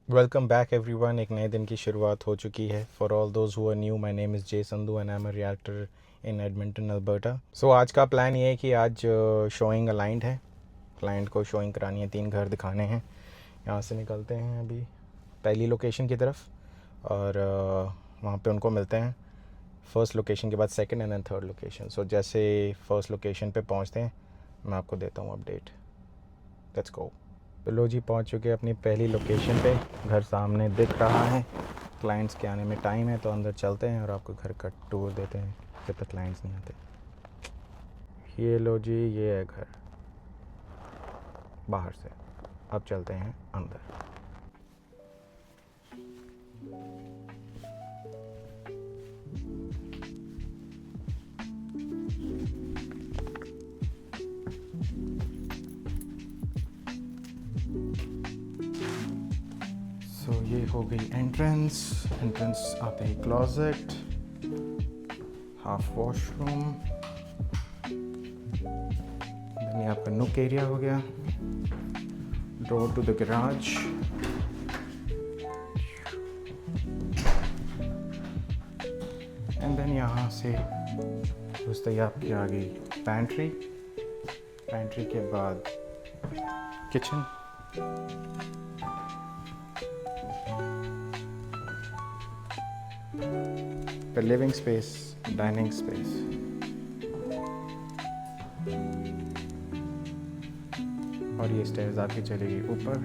Welcome back everyone. एक नए दिन की शुरुआत हो चुकी है। For all those who are new, my name is J Sandhu and I am a realtor in Edmonton Alberta. So आज का प्लान ये है कि आज शोइंग अलाइंड है। क्लाइंट को शोइंग करानी है, 3 घर दिखाने हैं। यहाँ से निकलते हैं अभी पहली लोकेशन की तरफ और वहाँ पे उनको मिलते हैं फर्स्ट लोकेशन के बाद second and then third location. So जैसे फर्स्ट लोकेशन पे पहुँचते हैं मैं आपको देता हूँ अपडेट। Let's go. तो लो जी, पहुंच चुके हैं अपनी पहली लोकेशन पे। घर सामने दिख रहा है। क्लाइंट्स के आने में टाइम है तो अंदर चलते हैं और आपको घर का टूर देते हैं जब तक क्लाइंट्स नहीं आते। ये लो जी, ये है घर बाहर से। अब चलते हैं अंदर। सो ये हो गई एंट्रेंस आते ही क्लोजेट, हाफ वॉशरूम, देन ये आपका नुक एरिया हो गया, door to the garage, and then यहाँ से घुसते ही आपकी आ गई पैंट्री के बाद किचन, फिर लिविंग स्पेस, डाइनिंग स्पेस, और ये स्टेयर्स आपकी चलेगी ऊपर।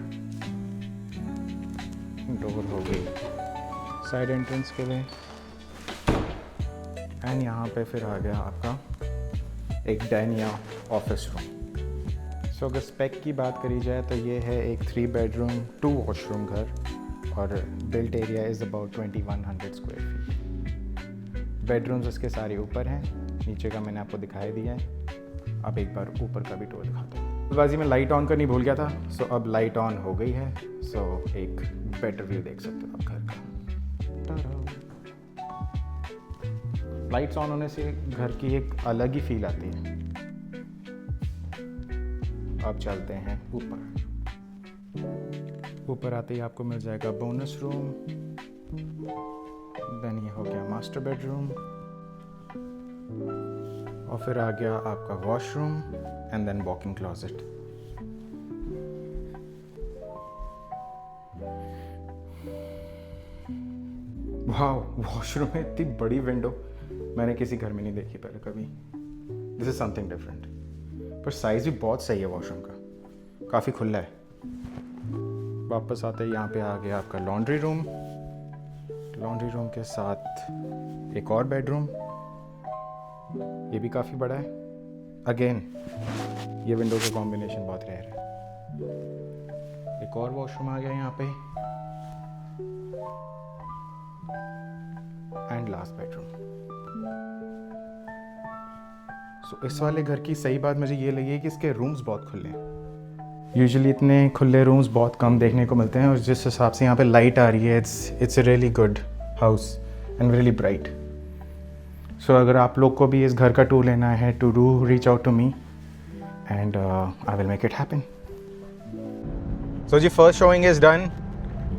डोर हो गई साइड एंट्रेंस के लिए, एंड यहाँ पे फिर आ गया आपका एक डाइनिंग या ऑफिस रूम। सो अगर स्पेक की बात करी जाए तो ये है एक 3 बेडरूम 2 वॉशरूम घर और built area is about 2100 square feet. Bedrooms इसके सारे ऊपर हैं, नीचे का मैंने आपको दिखाई दिया है। अब एक बार ऊपर का भी टूर दिखाता हूँ। जल्दबाजी में लाइट ऑन करनी भूल गया था, सो अब लाइट ऑन हो गई है। सो एक बेटर व्यू देख सकते हो आप घर का। लाइट्स ऑन होने से घर की एक अलग ही फील आती है। अब चलते हैं ऊपर आते ही आपको मिल जाएगा बोनस रूम, देन ये हो गया मास्टर बेडरूम, और फिर आ गया आपका washroom and then walking closet. वाह, वॉशरूम में इतनी बड़ी विंडो मैंने किसी घर में नहीं देखी पहले कभी। दिस इज समथिंग डिफरेंट, पर साइज भी बहुत सही है वॉशरूम का, काफ़ी खुला है। वापस आते ही यहाँ पे आ गया आपका लॉन्ड्री रूम के साथ एक और बेडरूम, ये भी काफ़ी बड़ा है। अगेन ये विंडो का कॉम्बिनेशन बहुत रेयर है। एक और वॉशरूम आ गया यहाँ पे, एंड लास्ट बेडरूम। सो इस वाले घर की सही बात मुझे ये लगी है कि इसके रूम्स बहुत खुले हैं। यूजुअली इतने खुले रूम्स बहुत कम देखने को मिलते हैं, और जिस हिसाब से यहाँ पे लाइट आ रही है, it's a really good house and really bright. So अगर आप लोग को भी इस घर का टूर लेना है, to do reach out to me and I will make it happen. So जी, फर्स्ट शोइंग इज़ डन।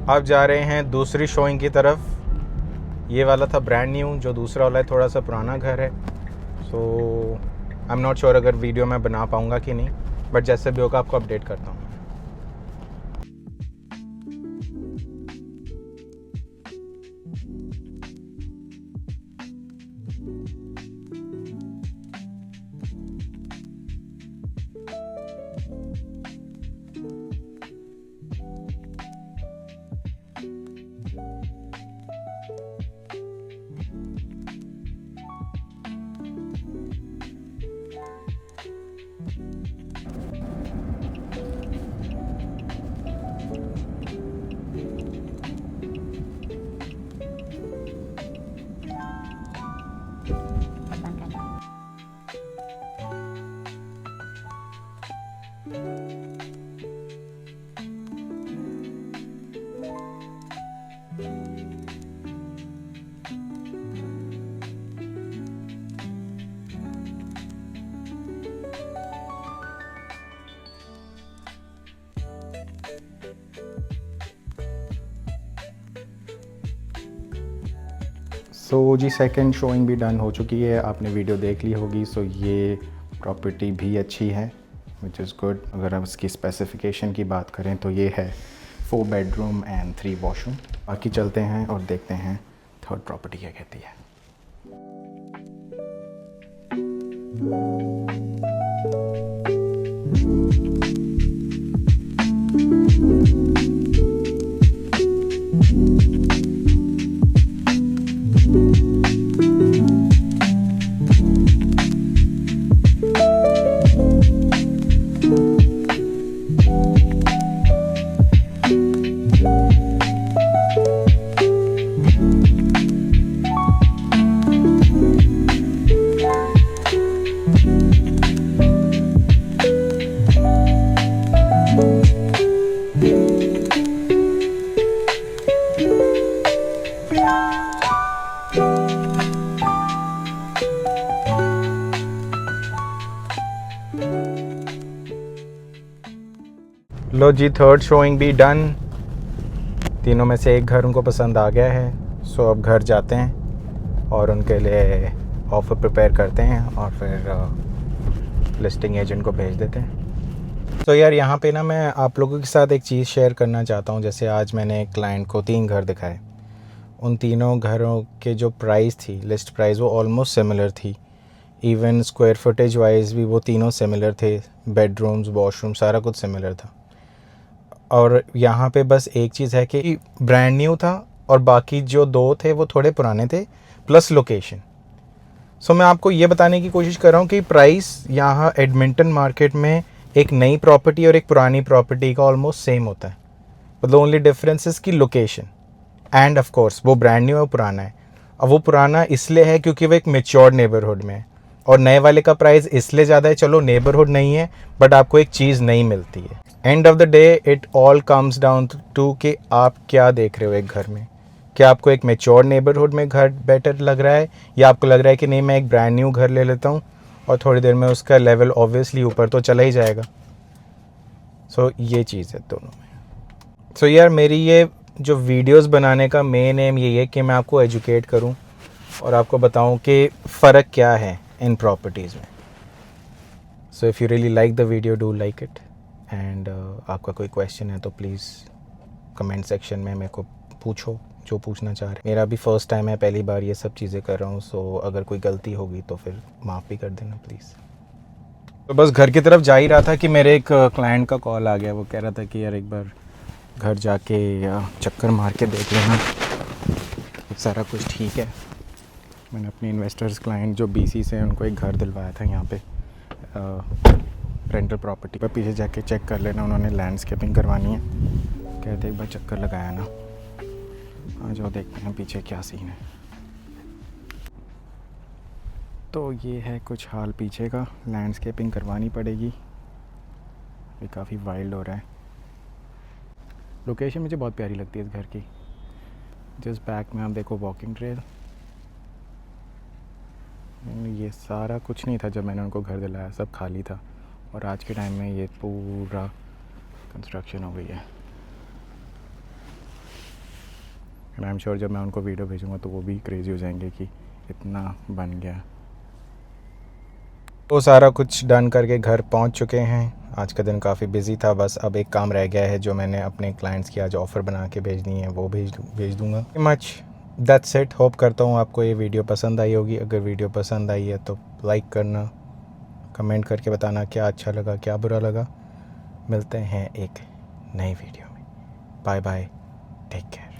अब जा रहे हैं दूसरी शोइंग की तरफ। ये वाला था ब्रांड न्यू, जो दूसरा वाला है थोड़ा सा पुराना घर है। सो आई एम नॉट श्योर अगर वीडियो मैं बना पाऊँगा कि नहीं, बट जैसे भी होगा आपको अपडेट करता हूँ। सो जी सेकंड शोइंग भी डन हो चुकी है, आपने वीडियो देख ली होगी। सो ये प्रॉपर्टी भी अच्छी है, विच इज़ गुड। अगर हम इसकी स्पेसिफिकेशन की बात करें तो ये है 4 बेडरूम एंड 3 वॉशरूम। बाकी चलते हैं और देखते हैं थर्ड प्रॉपर्टी क्या कहती है। लो जी थर्ड शोइंग भी डन। तीनों में से एक घर उनको पसंद आ गया है। सो अब घर जाते हैं और उनके लिए ऑफ़र प्रिपेयर करते हैं और फिर लिस्टिंग एजेंट को भेज देते हैं। तो यार यहाँ पे ना मैं आप लोगों के साथ एक चीज़ शेयर करना चाहता हूँ। जैसे आज मैंने एक क्लाइंट को 3 घर दिखाए, उन तीनों घरों के जो प्राइस थी, लिस्ट प्राइस, वो ऑलमोस्ट सिमिलर थी। इवन स्क्वायर फुटेज वाइज भी वो तीनों सिमिलर थे, बेडरूम्स, वॉशरूम, सारा कुछ सिमिलर था। और यहाँ पे बस एक चीज़ है कि ब्रांड न्यू था और बाकी जो 2 थे वो थोड़े पुराने थे, प्लस लोकेशन। सो मैं आपको ये बताने की कोशिश कर रहा हूँ कि प्राइस यहाँ एडमिंटन मार्केट में एक नई प्रॉपर्टी और एक पुरानी प्रॉपर्टी का ऑलमोस्ट सेम होता है। द ओनली डिफरेंस इज़ की लोकेशन एंड ऑफ कोर्स वो ब्रांड न्यू है, पुराना है। अब वो पुराना इसलिए है क्योंकि वो एक मेच्योर नेबरहुड में है, और नए वाले का प्राइस इसलिए ज़्यादा है, चलो नेबरहुड नहीं है बट आपको एक चीज़ नहीं मिलती है। End of the day it all comes down to कि आप क्या देख रहे हो एक घर में। क्या आपको एक मेच्योर नेबरहुड में घर बेटर लग रहा है, या आपको लग रहा है कि नहीं मैं एक ब्रांड न्यू घर ले लेता हूँ और थोड़ी देर में उसका लेवल ऑब्वियसली ऊपर तो चला ही जाएगा। सो ये चीज़ है दोनों में। सो यार मेरी ये जो वीडियोस बनाने का मेन एम यही है कि मैं आपको एजुकेट करूं और आपको बताऊं कि फ़र्क क्या है इन प्रॉपर्टीज़ में। So if you really like the video, do like it. And आपका कोई क्वेश्चन है तो प्लीज़ कमेंट सेक्शन में मेरे को पूछो, जो पूछना चाह रहे। मेरा भी फ़र्स्ट टाइम है, पहली बार ये सब चीज़ें कर रहा हूँ। सो अगर कोई गलती होगी तो फिर माफ़ भी कर देना प्लीज़। तो बस घर की तरफ जा ही रहा था कि मेरे एक क्लाइंट का कॉल आ गया। वो कह रहा था कि यार एक बार घर जाके चक्कर मार के देख लेना सारा कुछ ठीक है। मैंने अपने इन्वेस्टर्स क्लाइंट जो बीसी से उनको एक घर दिलवाया था यहाँ पे रेंटल प्रॉपर्टी पर। पीछे जाके चेक कर लेना, उन्होंने लैंडस्केपिंग करवानी है। कहते एक बार चक्कर लगाया ना, आ जाओ देखते हैं पीछे क्या सीन है। तो ये है कुछ हाल पीछे का, लैंडस्केपिंग करवानी पड़ेगी। ये काफ़ी वाइल्ड हो रहा है। लोकेशन मुझे बहुत प्यारी लगती है इस घर की। जस्ट बैक में आप देखो वॉकिंग ट्रेल। ये सारा कुछ नहीं था जब मैंने उनको घर दिलाया, सब खाली था। और आज के टाइम में ये पूरा कंस्ट्रक्शन हो गई है। आई एम श्योर जब मैं उनको वीडियो भेजूँगा तो वो भी क्रेज़ी हो जाएंगे कि इतना बन गया। तो सारा कुछ डन करके घर पहुंच चुके हैं। आज का दिन काफ़ी बिजी था। बस अब एक काम रह गया है जो मैंने अपने क्लाइंट्स की आज ऑफ़र बना के भेजनी है, वो भेज दूँगा। Much that's it. होप करता हूँ आपको ये वीडियो पसंद आई होगी। अगर वीडियो पसंद आई है तो लाइक करना, कमेंट करके बताना क्या अच्छा लगा क्या बुरा लगा। मिलते हैं एक नई वीडियो में। Bye bye, take care.